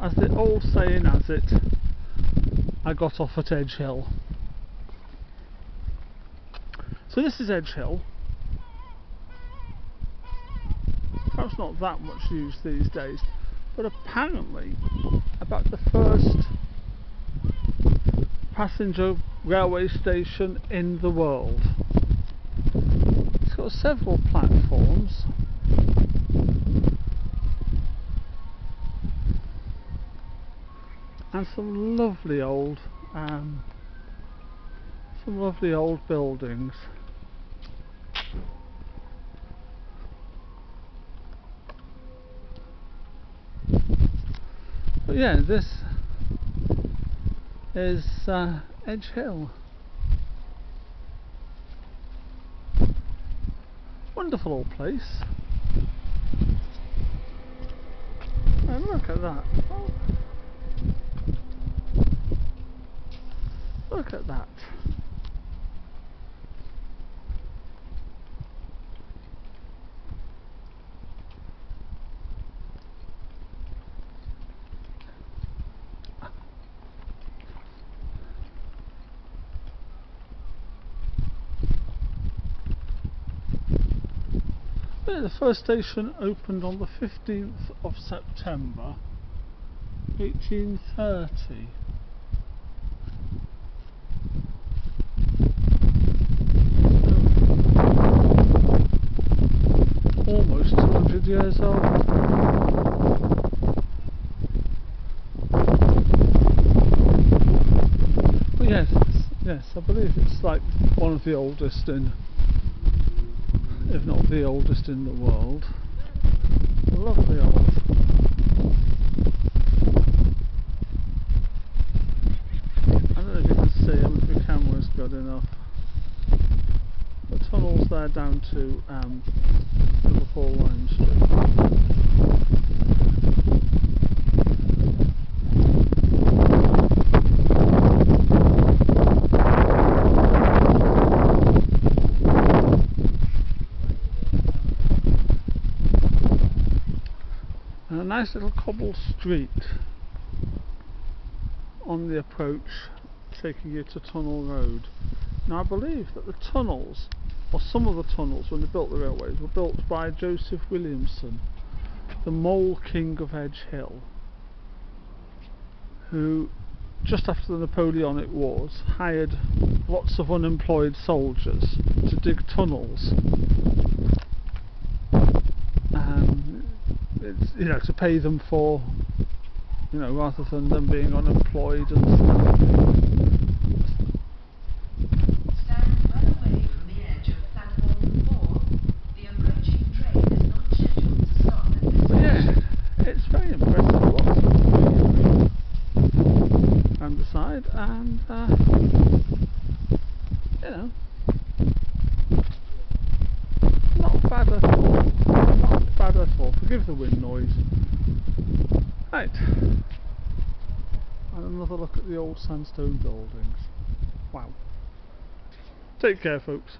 as the old saying has it, I got off at Edge Hill. So this is Edge Hill. Perhaps not that much used these days, but apparently about the first passenger railway station in the world. It's got several platforms. And some lovely old buildings. But yeah, this is Edge Hill. Wonderful old place. And look at that. Oh. Look at that. Yeah, the first station opened on the 15th of September 1830. Almost 200 years old. But yes, I believe it's like one of the oldest if not the oldest in the world. Lovely old. I don't know if you can see, I don't know if your camera's good enough. The tunnels there down to Liverpool Line Street. And a nice little cobbled street on the approach taking you to Tunnel Road. Now I believe that the tunnels, or some of the tunnels when they built the railways, were built by Joseph Williamson, the Mole King of Edge Hill, who just after the Napoleonic Wars hired lots of unemployed soldiers to dig tunnels. To pay them for, rather than them being unemployed and stuff. Stand well away from the edge of platform 4. The approaching train is not scheduled to stop at this station. Yeah, it's very impressive. Lots of greenery around the side, and not bad at all. Not bad at all. Forgive the wind noise. Right. And another look at the old sandstone buildings. Wow. Take care, folks.